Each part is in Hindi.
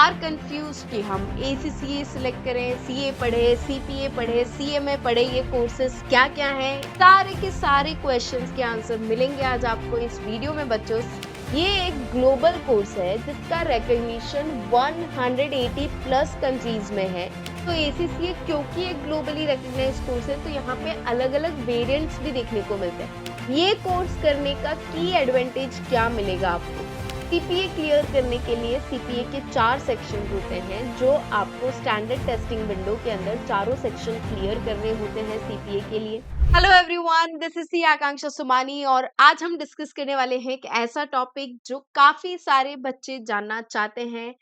आर कंफ्यूज कि हम ACCA सिलेक्ट करें, सीए पढ़े, सीपीए पढ़े, सीएमए पढ़े, ये कोर्सेज क्या क्या हैं, सारे के सारे क्वेश्चंस के आंसर मिलेंगे आज आपको इस वीडियो में बच्चों। ये एक ग्लोबल कोर्स है जिसका रिकॉग्निशन 180 प्लस कंट्रीज में है। तो ACCA क्योंकि एक ग्लोबली रिकॉग्नाइज्ड कोर्स है तो यहाँ पे अलग अलग वेरिएंट्स भी देखने को मिलते हैं। ये कोर्स करने का की एडवांटेज क्या मिलेगा आपको? सीपीए क्लियर करने के लिए सीपीए के 4 सेक्शन होते हैं जो आपको स्टैंडर्ड टेस्टिंग विंडो के अंदर चारों सेक्शन क्लियर करने होते हैं सीपीए के लिए। Hello everyone, this is C Akanksha Sumani और आज हम डिस्कस करने वाले हैं एक ऐसा टॉपिक जो काफी सारे बच्चे जानना चाहते हैं।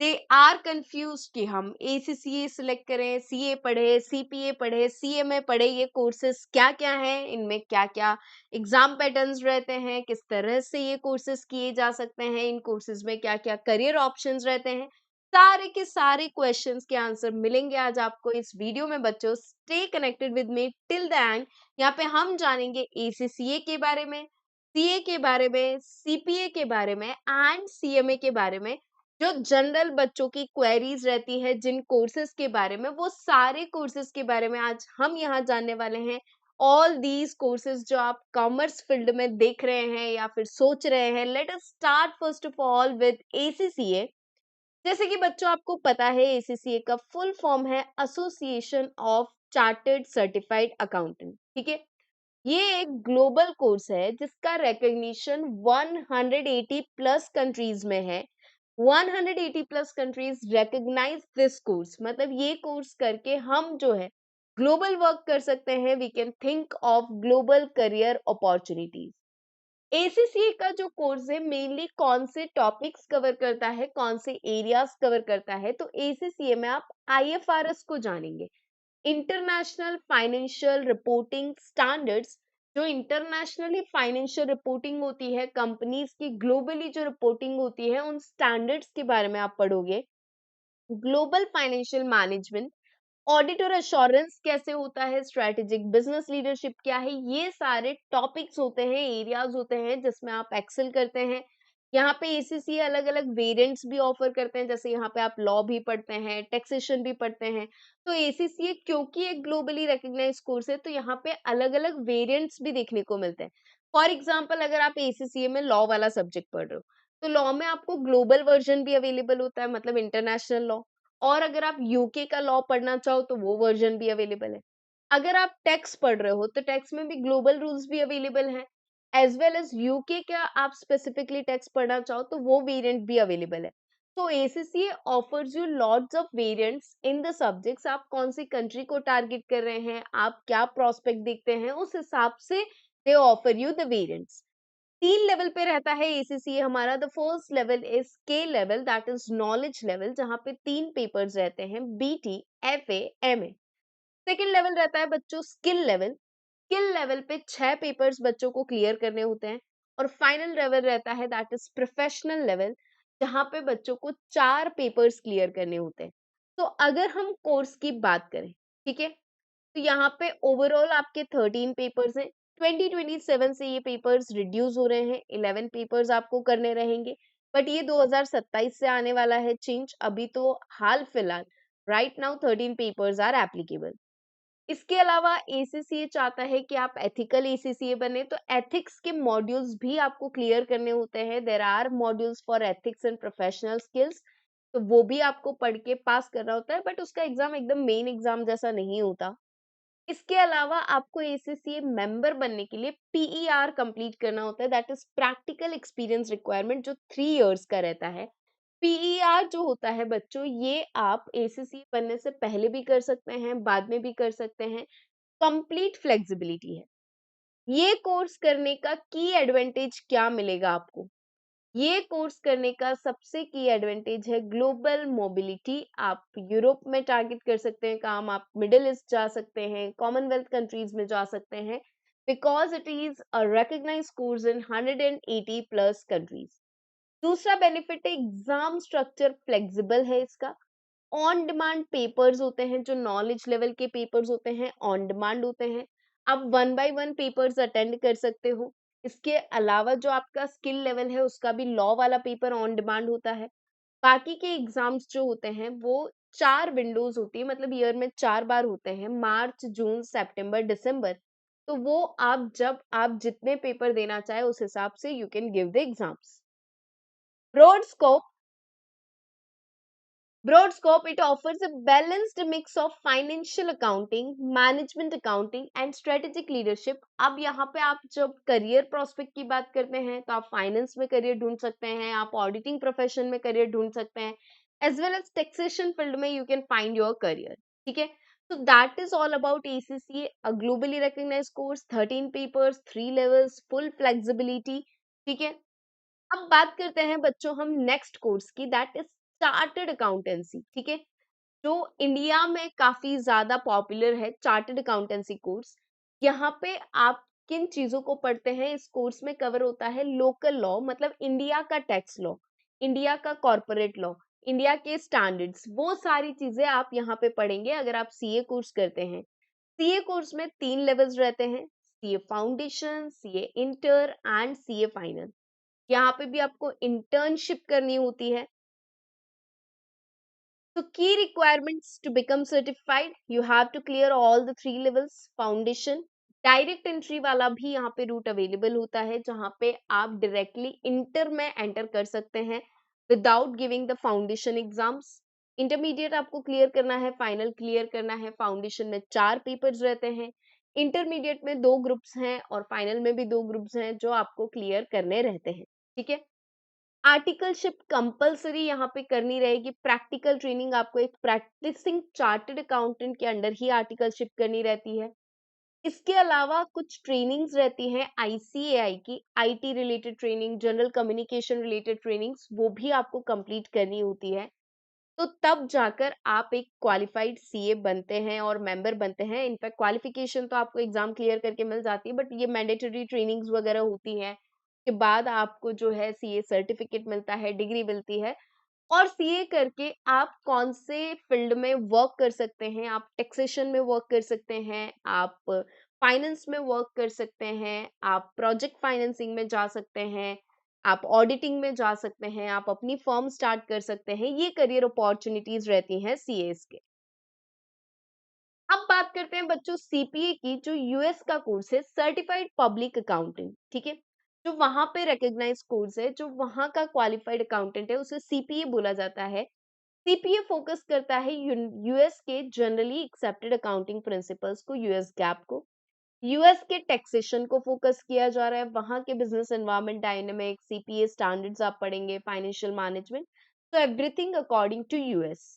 दे आर कंफ्यूज कि हम ACCA सिलेक्ट करें, सीए पढ़े, सीपीए पढ़े, सीएमए पढ़े, ये कोर्सेज क्या क्या हैं, इनमें क्या क्या एग्जाम पैटर्न्स रहते हैं, किस तरह से ये कोर्सेज किए जा सकते हैं, इन कोर्सेज में क्या क्या करियर ऑप्शंस रहते हैं, सारे के सारे क्वेश्चंस के आंसर मिलेंगे आज आपको इस वीडियो में बच्चों। Stay connected with me till the end. यहाँ पे हम जानेंगे ACCA के बारे में, सीए के बारे में, सीपीए के बारे में एंड सीएमए के बारे में। जो जनरल बच्चों की क्वेरीज रहती है जिन कोर्सेज के बारे में, वो सारे कोर्सेज के बारे में आज हम यहाँ जानने वाले हैं। ऑल दीज कोर्सेज जो आप कॉमर्स फील्ड में देख रहे हैं या फिर सोच रहे हैं, let us start first of all with ACCA। जैसे कि बच्चों आपको पता है ACCA का फुल फॉर्म है association of chartered certified accountant, ठीक है। ये एक ग्लोबल कोर्स है जिसका रिकॉग्निशन 180 प्लस कंट्रीज में है। 180 plus countries recognise this course, मतलब ये कोर्स करके हम जो है ग्लोबल वर्क कर सकते हैं। We can think of global career opportunities. ACCA का जो कोर्स है मेनली कौन से टॉपिक्स कवर करता है, कौन से एरियाज कवर करता है, तो ACCA में आप IFRS को जानेंगे, इंटरनेशनल फाइनेंशियल रिपोर्टिंग स्टैंडर्ड्स। जो इंटरनेशनली फाइनेंशियल रिपोर्टिंग होती है कंपनीज की, ग्लोबली जो रिपोर्टिंग होती है, उन स्टैंडर्ड्स के बारे में आप पढ़ोगे। ग्लोबल फाइनेंशियल मैनेजमेंट, ऑडिट और अश्योरेंस कैसे होता है, स्ट्रेटेजिक बिजनेस लीडरशिप क्या है, ये सारे टॉपिक्स होते हैं, एरियाज होते हैं जिसमें आप एक्सेल करते हैं। यहाँ पे ACCA अलग अलग वेरिएंट्स भी ऑफर करते हैं, जैसे यहाँ पे आप लॉ भी पढ़ते हैं, टैक्सेशन भी पढ़ते हैं। तो ACCA क्योंकि एक ग्लोबली रिकॉग्नाइज्ड कोर्स है तो यहाँ पे अलग अलग वेरिएंट्स भी देखने को मिलते हैं। फॉर एग्जाम्पल, अगर आप ACCA में लॉ वाला सब्जेक्ट पढ़ रहे हो तो लॉ में आपको ग्लोबल वर्जन भी अवेलेबल होता है, मतलब इंटरनेशनल लॉ। और अगर आप यूके का लॉ पढ़ना चाहो तो वो वर्जन भी अवेलेबल है। अगर आप टैक्स पढ़ रहे हो तो टैक्स में भी ग्लोबल रूल्स भी अवेलेबल हैं, एज वेल एज यूके का आप स्पेसिफिकली टैक्स पढ़ना चाहो तो वो वेरिएंट भी अवेलेबल है। तो ACCA offers you lots of variants in the subjects. आप कौन सी कंट्री को टारगेट कर रहे हैं, आप क्या प्रोस्पेक्ट देखते हैं, उस हिसाब से दे offer you the variants. 3 level पे रहता है ACCA हमारा। The first level is scale level, that is knowledge level, जहाँ पे 3 पेपर्स रहते हैं, BT, FA, MA। Second level रहता है बच्चों स्किल लेवल। स्किल लेवल पे 6 पेपर्स बच्चों को क्लियर करने होते हैं। और फाइनल लेवल रहता है दैट इज प्रोफेशनल लेवल, जहाँ पे बच्चों को 4 पेपर्स क्लियर करने होते हैं। तो अगर हम कोर्स की बात करें, ठीक है, तो यहाँ पे ओवरऑल आपके 13 पेपर्स हैं। 2027 से ये पेपर्स रिड्यूस हो रहे हैं, 11 पेपर्स आपको करने रहेंगे। बट ये 2027 से आने वाला है चेंज। अभी तो हाल फिलहाल right now 13 papers are applicable. इसके अलावा ACCA चाहता है कि आप एथिकल ACCA बने, तो एथिक्स के मॉड्यूल्स भी आपको क्लियर करने होते हैं। There are modules for ethics and professional skills, तो वो भी आपको पढ़ के पास करना होता है, बट उसका एग्जाम एकदम मेन एग्जाम जैसा नहीं होता। इसके अलावा आपको ACCA मेंबर बनने के लिए PER कंप्लीट करना होता है, that is practical experience requirement, जो 3 इयर्स का रहता है। PER जो होता है बच्चों, ये आप ACCA बनने से पहले भी कर सकते हैं, बाद में भी कर सकते हैं, कंप्लीट फ्लेक्सिबिलिटी है। ये कोर्स करने का की एडवांटेज क्या मिलेगा आपको? ये कोर्स करने का सबसे की एडवांटेज है ग्लोबल मोबिलिटी। आप यूरोप में टारगेट कर सकते हैं काम, आप मिडिल ईस्ट जा सकते हैं, कॉमनवेल्थ कंट्रीज में जा सकते हैं, because it is a recognised course in 180 plus countries. दूसरा बेनिफिट है एग्जाम स्ट्रक्चर फ्लेक्सिबल है इसका। ऑन डिमांड पेपर्स होते हैं, जो नॉलेज लेवल के पेपर्स होते हैं ऑन डिमांड होते हैं। आप 1 बाय 1 पेपर्स अटेंड कर सकते हो। इसके अलावा जो आपका स्किल लेवल है उसका भी लॉ वाला पेपर ऑन डिमांड होता है। बाकी के एग्जाम्स जो होते हैं वो 4 विंडोज होती है, मतलब ईयर में 4 बार होते हैं, मार्च, जून, सितंबर, दिसंबर। तो वो आप जितने पेपर देना चाहे उस हिसाब से you can give the exams. Broad scope, Broad scope, it offers a balanced mix of financial accounting, management accounting and strategic leadership. अब यहाँ पे आप जब करियर प्रोस्पेक्ट की बात करते हैं तो आप फाइनेंस में करियर ढूंढ सकते हैं, आप ऑडिटिंग प्रोफेशन में करियर ढूंढ सकते हैं, as well as taxation field में you can find your career. ठीक है, so that is all about ACCA, a globally recognized course, 13 papers, 3 levels, full flexibility। ठीक है, अब बात करते हैं बच्चों हम नेक्स्ट कोर्स की, दैट इज चार्टर्ड अकाउंटेंसी। ठीक है, जो इंडिया में काफी ज्यादा पॉपुलर है चार्टर्ड अकाउंटेंसी कोर्स। यहाँ पे आप किन चीजों को पढ़ते हैं, इस कोर्स में कवर होता है लोकल लॉ, मतलब इंडिया का टैक्स लॉ, इंडिया का कॉर्पोरेट लॉ, इंडिया के स्टैंडर्ड्स, वो सारी चीजें आप यहाँ पे पढ़ेंगे अगर आप सीए कोर्स करते हैं। सीए कोर्स में 3 लेवल्स रहते हैं, CA foundation, CA inter and CA final. यहाँ पे भी आपको इंटर्नशिप करनी होती है। So key requirements to become certified, you have to clear all the 3 levels, foundation, direct entry वाला भी यहाँ पे रूट अवेलेबल होता है जहाँ पे आप डायरेक्टली इंटर में एंटर कर सकते हैं without giving the foundation exams. Intermediate आपको क्लियर करना है, फाइनल क्लियर करना है। फाउंडेशन में 4 पेपर्स रहते हैं, इंटरमीडिएट में 2 ग्रुप्स हैं और फाइनल में भी 2 ग्रुप्स हैं जो आपको क्लियर करने रहते हैं। ठीक है, आर्टिकलशिप कंपलसरी यहाँ पे करनी रहेगी। प्रैक्टिकल ट्रेनिंग आपको एक प्रैक्टिसिंग चार्टर्ड अकाउंटेंट के अंडर ही आर्टिकलशिप करनी रहती है। इसके अलावा कुछ ट्रेनिंग्स रहती हैं आईसीएआई की, IT related training, general communication related trainings, वो भी आपको कंप्लीट करनी होती है। तो तब जाकर आप एक क्वालिफाइड सीए बनते हैं और मेंबर बनते हैं। इनफैक्ट क्वालिफिकेशन तो आपको एग्जाम क्लियर करके मिल जाती है, बट ये मैंडेटरी ट्रेनिंग्स वगैरह होती हैं के बाद आपको जो है सीए सर्टिफिकेट मिलता है, डिग्री मिलती है। और सीए करके आप कौन से फील्ड में वर्क कर सकते हैं, आप टैक्सेशन में वर्क कर सकते हैं, आप फाइनेंस में वर्क कर सकते हैं, आप प्रोजेक्ट फाइनेंसिंग में जा सकते हैं, आप ऑडिटिंग में जा सकते हैं, आप अपनी फर्म स्टार्ट कर सकते हैं। ये करियर अपॉर्चुनिटीज रहती हैं सीएस के। अब बात करते हैं बच्चों सीपीए की, जो यूएस का कोर्स है, सर्टिफाइड पब्लिक अकाउंटेंट। ठीक है, जो वहां पे रिकॉग्नाइज्ड कोर्स है, जो वहां का क्वालिफाइड अकाउंटेंट है, उसे सीपीए बोला जाता है। सीपीए फोकस करता है यूएस के जनरली एक्सेप्टेड अकाउंटिंग प्रिंसिपल्स को, यूएस गैप को। यूएस के टैक्सेशन को फोकस किया जा रहा है, वहां के business environment, dynamic, CPA standards आप पढ़ेंगे, फाइनेंशियल मैनेजमेंट, तो everything according to US.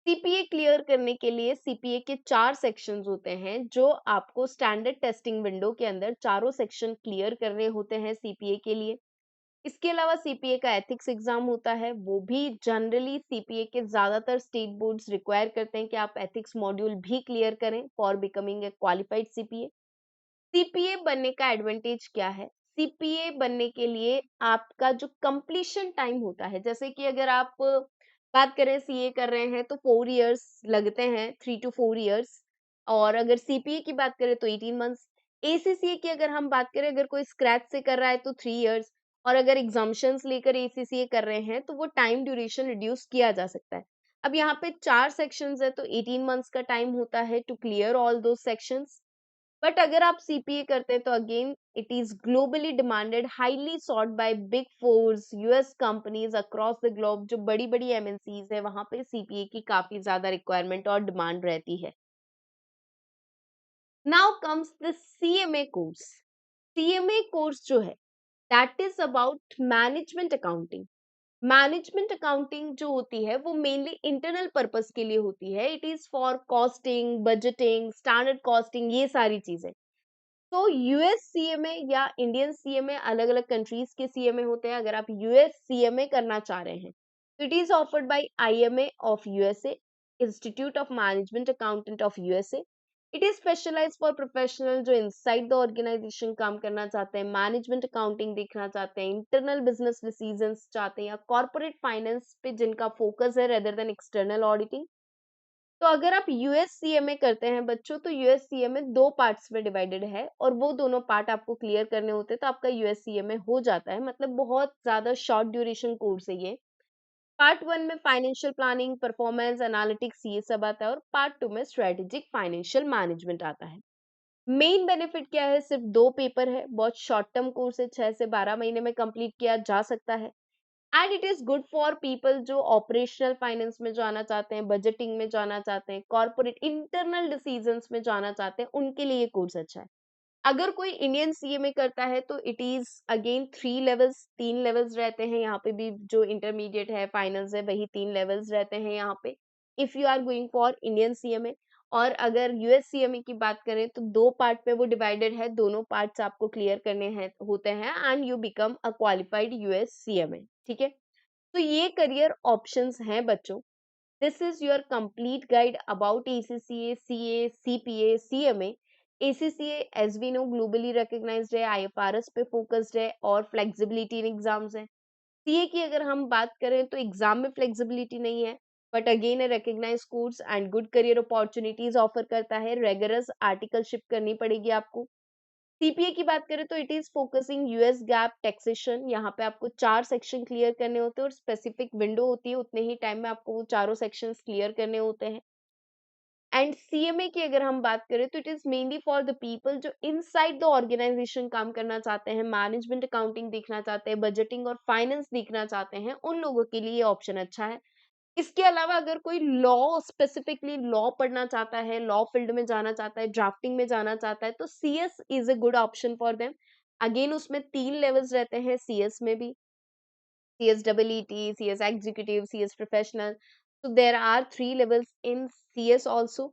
CPA clear करने के लिए सीपीए के 4 सेक्शंस होते हैं, जो आपको स्टैंडर्ड टेस्टिंग विंडो के अंदर चारों सेक्शन क्लियर करने होते हैं सीपीए के लिए। इसके अलावा सीपीए का एथिक्स एग्जाम होता है, वो भी जनरली सीपीए के ज्यादातर स्टेट बोर्ड्स रिक्वायर करते हैं कि आप एथिक्स मॉड्यूल भी क्लियर करें for becoming a qualified CPA. CPA बनने का एडवांटेज क्या है? सीपीए बनने के लिए आपका जो कंप्लीशन टाइम होता है, जैसे कि अगर आप बात करें सीए कर रहे हैं तो 4 इयर्स लगते हैं, 3 to 4 इयर्स। और अगर सीपीए की बात करें तो 18 मंथ्स। एसीसीए की अगर हम बात करें, अगर कोई स्क्रैच से कर रहा है तो 3 इयर्स, और अगर एग्जाम्शंस लेकर एसीसीए कर रहे हैं तो वो टाइम ड्यूरेशन रिड्यूस किया जा सकता है। अब यहाँ पे 4 सेक्शंस है तो 18 मंथ्स का टाइम होता है टू क्लियर ऑल दो सेक्शंस। बट अगर आप सीपीए करते हैं तो again it is globally demanded, highly sought by big fours, US companies across the globe. जो बड़ी बड़ी एमएनसीज है वहां पे सीपीए की काफी ज्यादा रिक्वायरमेंट और डिमांड रहती है। Now comes the CMA course. CMA course जो है that is about management accounting. Management accounting जो होती है वो मेनली इंटरनल पर्पस के लिए होती है। It is for costing, budgeting, standard costing, ये सारी चीजें। तो यूएस सीएमए या इंडियन सीएमए, अलग अलग कंट्रीज के सीएमए होते हैं। अगर आप यूएस सीएमए करना चाह रहे हैं तो it is offered by IMA of USA, institute of management accountant of USA. It is specialise for professional जो इनसाइड द ऑर्गेनाइजेशन काम करना चाहते हैं, मैनेजमेंट अकाउंटिंग देखना चाहते हैं, इंटरनल बिजनेस डिसीजंस चाहते हैं, या कॉर्पोरेट फाइनेंस पे जिनका फोकस है रेदर देन एक्सटर्नल ऑडिटिंग। तो अगर आप यूएससीएमए करते हैं बच्चों, तो यूएससीएमए 2 पार्ट्स में डिवाइडेड है और वो दोनों पार्ट आपको क्लियर करने होते हैं तो आपका यूएससीएमए हो जाता है। मतलब बहुत ज्यादा शॉर्ट ड्यूरेशन कोर्स है ये। पार्ट 1 में फाइनेंशियल प्लानिंग, परफॉर्मेंस एनालिटिक्स ये सब आता है और पार्ट 2 में स्ट्रेटेजिक फाइनेंशियल मैनेजमेंट आता है। मेन बेनिफिट क्या है? सिर्फ 2 पेपर है, बहुत शॉर्ट टर्म कोर्स है, 6 से 12 महीने में कंप्लीट किया जा सकता है। And it is good for people जो ऑपरेशनल फाइनेंस में जाना चाहते हैं, बजटिंग में जाना चाहते हैं, कॉर्पोरेट इंटरनल डिसीजंस में जाना चाहते हैं, उनके लिए ये कोर्स अच्छा है। अगर कोई इंडियन सीए में करता है तो it is again 3 levels, 3 levels रहते हैं यहाँ पे भी, जो इंटरमीडिएट है, फाइनल्स है, वही 3 लेवल्स रहते हैं यहाँ पे, if you are going for Indian CMA. और अगर यूएस सीएमए की बात करें तो 2 पार्ट में वो डिवाइडेड है, दोनों पार्ट्स आपको क्लियर करने हैं होते हैं and you become a qualified US CMA. ठीक है, तो ये करियर ऑप्शंस हैं बच्चों। This is your complete guide about ACCA, CA, CPA, CMA. ACCA, as we know, globally recognized है, IFRS पे focused है और flexibility in exams है। CA की अगर हम बात करें तो एग्जाम में flexibility नहीं है, but again a recognized course and good career opportunities offer करता है। rigorous articleship करनी पड़ेगी आपको। सीपीए की बात करें तो it is focusing US gap taxation, यहाँ पे आपको 4 सेक्शन क्लियर करने होते हैं और स्पेसिफिक विंडो होती है, उतने ही टाइम में आपको वो चारों सेक्शंस क्लियर करने होते हैं। एंड सीएमए की अगर हम बात करें तो it is mainly for the people जो इनसाइड द ऑर्गेनाइजेशन काम करना चाहते हैं, मैनेजमेंट अकाउंटिंग देखना चाहते हैं, बजटिंग और फाइनेंस देखना चाहते हैं, उन लोगों के लिए ये ऑप्शन अच्छा है। इसके अलावा अगर कोई लॉ, स्पेसिफिकली लॉ पढ़ना चाहता है, लॉ फील्ड में जाना चाहता है, ड्राफ्टिंग में जाना चाहता है, तो CS is a good option for them. Again उसमें 3 लेवल्स रहते हैं सीएस में भी, CS EET, CS Executive, CS Professional. So there are 3 levels in CS also.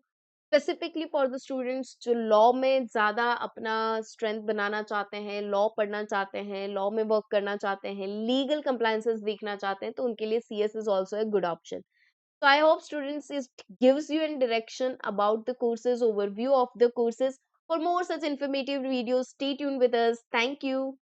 Specifically for the students जो लॉ में ज़्यादा अपना स्ट्रेंथ बनाना चाहते हैं, लॉ पढ़ना चाहते हैं, लॉ में वर्क करना चाहते हैं, लीगल कंप्लायंसेस देखना चाहते हैं, तो उनके लिए CS is also a good option. So I hope students it gives you a direction about the courses, overview of the courses. For more such informative videos, stay tuned with us. Thank you.